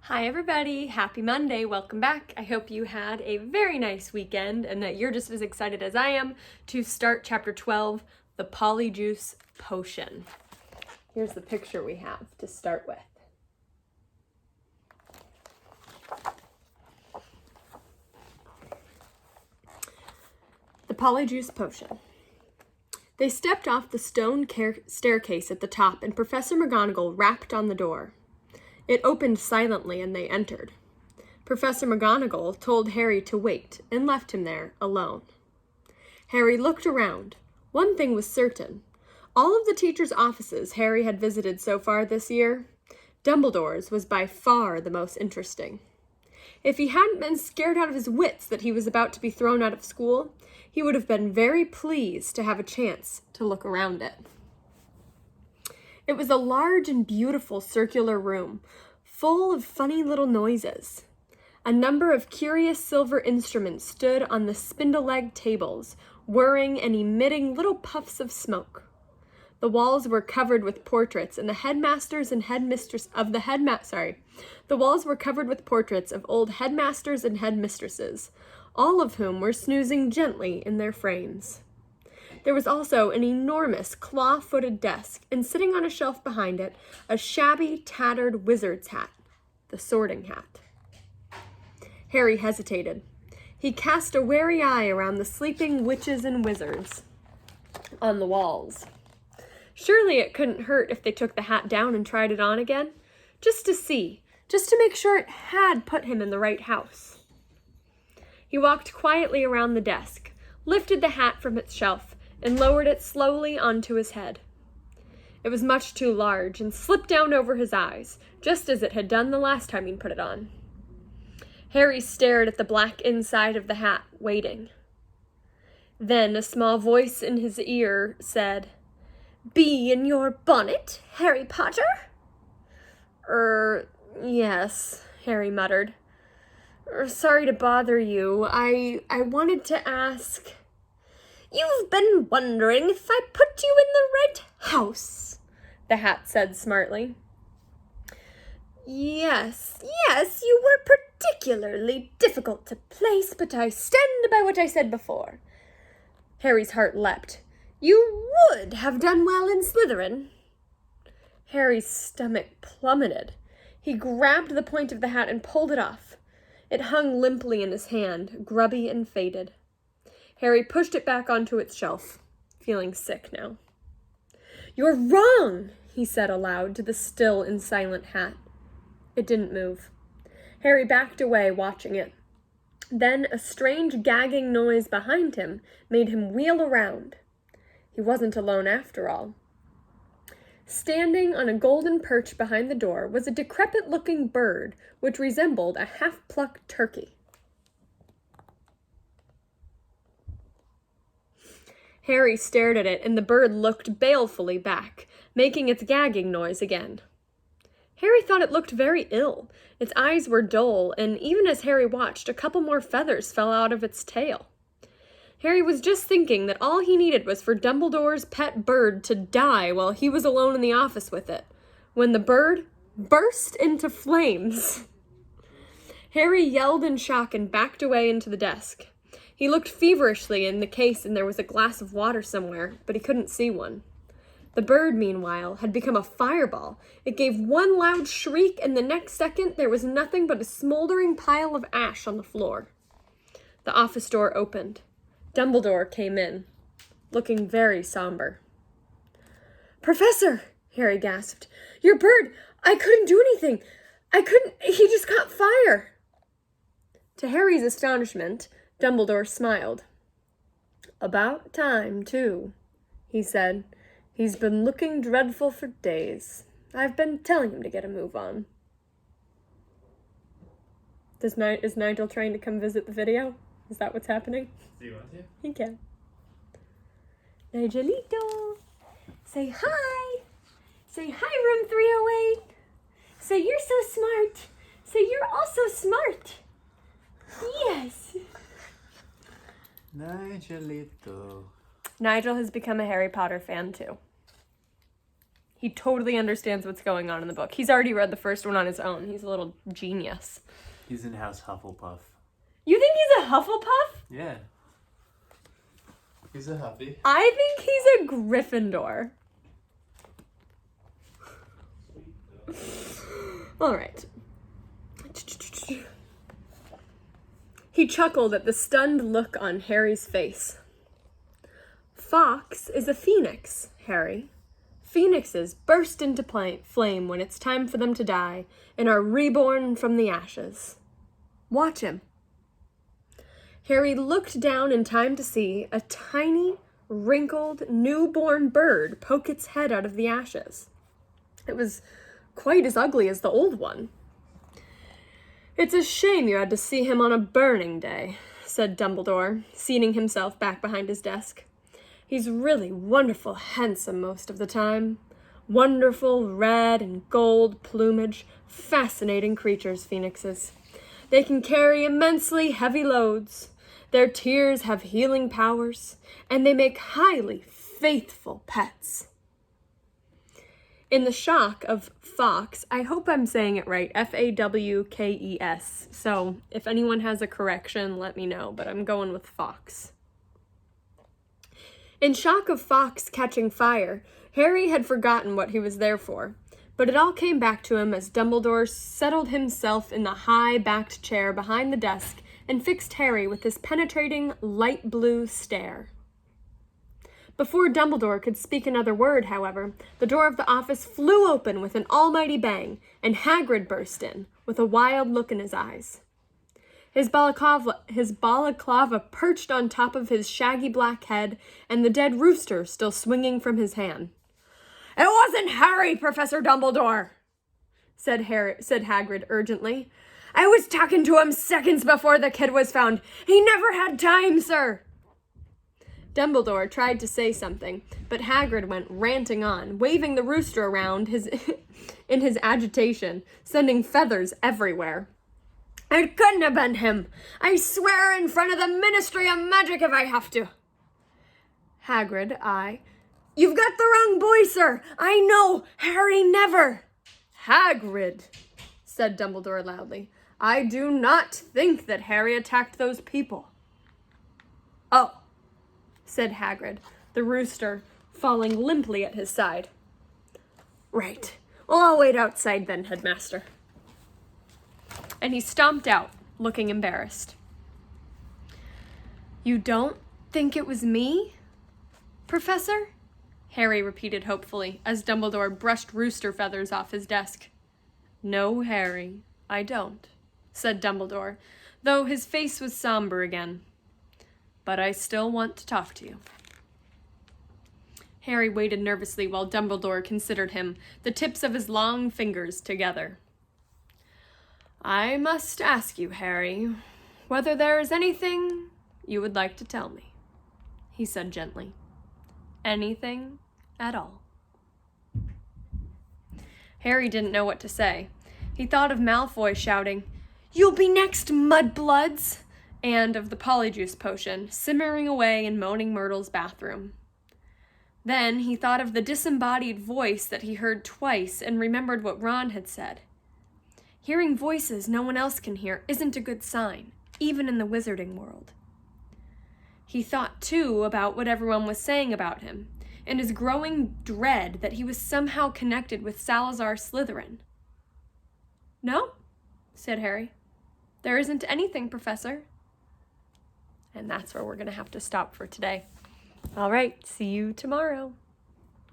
Hi everybody, happy Monday, welcome back. I hope you had a very nice weekend and that you're just as excited as I am to start chapter 12, the Polyjuice Potion. Here's the picture we have to start with. The Polyjuice Potion. They stepped off the stone staircase at the top and Professor McGonagall rapped on the door. It opened silently and they entered. Professor McGonagall told Harry to wait and left him there alone. Harry looked around. One thing was certain. All of the teachers' offices Harry had visited so far this year, Dumbledore's was by far the most interesting. If he hadn't been scared out of his wits that he was about to be thrown out of school, he would have been very pleased to have a chance to look around it. It was a large and beautiful circular room, full of funny little noises. A number of curious silver instruments stood on the spindle-legged tables, whirring and emitting little puffs of smoke. The walls were covered with portraits, and the headmasters and headmistress of the The walls were covered with portraits of old headmasters and headmistresses, all of whom were snoozing gently in their frames. There was also an enormous claw-footed desk, and sitting on a shelf behind it, a shabby, tattered wizard's hat, the Sorting Hat. Harry hesitated. He cast a wary eye around the sleeping witches and wizards on the walls. Surely it couldn't hurt if they took the hat down and tried it on again, just to see, just to make sure it had put him in the right house. He walked quietly around the desk, lifted the hat from its shelf, and lowered it slowly onto his head. It was much too large and slipped down over his eyes, just as it had done the last time he'd put it on. Harry stared at the black inside of the hat, waiting. Then a small voice in his ear said, "Bee in your bonnet, Harry Potter?" Yes," Harry muttered. Sorry to bother you. I wanted to ask..." "You've been wondering if I put you in the right house," the hat said smartly. Yes, you were particularly difficult to place, but I stand by what I said before." Harry's heart leapt. "You would have done well in Slytherin." Harry's stomach plummeted. He grabbed the point of the hat and pulled it off. It hung limply in his hand, grubby and faded. Harry pushed it back onto its shelf, feeling sick now. "You're wrong," he said aloud to the still and silent hat. It didn't move. Harry backed away, watching it. Then a strange gagging noise behind him made him wheel around. He wasn't alone after all. Standing on a golden perch behind the door was a decrepit-looking bird which resembled a half-plucked turkey. Harry stared at it, and the bird looked balefully back, making its gagging noise again. Harry thought it looked very ill. Its eyes were dull, and even as Harry watched, a couple more feathers fell out of its tail. Harry was just thinking that all he needed was for Dumbledore's pet bird to die while he was alone in the office with it, when the bird burst into flames. Harry yelled in shock and backed away into the desk. He looked feverishly in the case and there was a glass of water somewhere, but he couldn't see one. The bird, meanwhile, had become a fireball. It gave one loud shriek, and the next second there was nothing but a smoldering pile of ash on the floor. The office door opened. Dumbledore came in, looking very somber. "Professor," Harry gasped, "your bird, I couldn't do anything. He just caught fire." To Harry's astonishment, Dumbledore smiled. "About time, too," he said. "He's been looking dreadful for days. I've been telling him to get a move on." Is Nigel trying to come visit the video? Is that what's happening? Do you want to? He can. Nigelito! Say hi! Say hi, room 308! Say you're so smart! Say you're also smart! Yes! Nigelito. Nigel has become a Harry Potter fan too. He totally understands what's going on in the book. He's already read the first one on his own. He's a little genius. He's in House Hufflepuff. You think he's a Hufflepuff? Yeah. He's a Huffy. I think he's a Gryffindor. All right. He chuckled at the stunned look on Harry's face. Fawkes is a phoenix, Harry. Phoenixes burst into flame when it's time for them to die and are reborn from the ashes. Watch him. Harry looked down in time to see a tiny, wrinkled, newborn bird poke its head out of the ashes. It was quite as ugly as the old one. It's a shame you had to see him on a burning day, said Dumbledore, seating himself back behind his desk. He's really wonderful handsome most of the time. Wonderful red and gold plumage, fascinating creatures, phoenixes. They can carry immensely heavy loads. Their tears have healing powers, and they make highly faithful pets. In the shock of Fawkes, I hope I'm saying it right, Fawkes. So if anyone has a correction, let me know, but I'm going with Fawkes. In shock of Fawkes catching fire, Harry had forgotten what he was there for, but it all came back to him as Dumbledore settled himself in the high-backed chair behind the desk and fixed Harry with his penetrating light blue stare. Before Dumbledore could speak another word, however, the door of the office flew open with an almighty bang, and Hagrid burst in, with a wild look in his eyes. His balaclava perched on top of his shaggy black head, and the dead rooster still swinging from his hand. "It wasn't Harry, Professor Dumbledore," said Hagrid urgently. "I was talking to him seconds before the kid was found. He never had time, sir." Dumbledore tried to say something, but Hagrid went ranting on, waving the rooster around in his agitation, sending feathers everywhere. "It couldn't have been him. I swear in front of the Ministry of Magic if I have to." Hagrid, "You've got the wrong boy, sir. I know. Harry never." "Hagrid," said Dumbledore loudly, "I do not think that Harry attacked those people." "Oh," said Hagrid, the rooster falling limply at his side. "Right. Well, I'll wait outside then, Headmaster." And he stomped out, looking embarrassed. "You don't think it was me, Professor?" Harry repeated hopefully, as Dumbledore brushed rooster feathers off his desk. "No, Harry, I don't," said Dumbledore, though his face was somber again. "But I still want to talk to you." Harry waited nervously while Dumbledore considered him, the tips of his long fingers together. "I must ask you, Harry, whether there is anything you would like to tell me," he said gently. "Anything at all." Harry didn't know what to say. He thought of Malfoy shouting, "You'll be next, mudbloods!" and of the Polyjuice potion simmering away in Moaning Myrtle's bathroom. Then he thought of the disembodied voice that he heard twice and remembered what Ron had said. Hearing voices no one else can hear isn't a good sign, even in the wizarding world. He thought, too, about what everyone was saying about him, and his growing dread that he was somehow connected with Salazar Slytherin. "No," said Harry. "There isn't anything, Professor." And that's where we're going to have to stop for today. All right, see you tomorrow.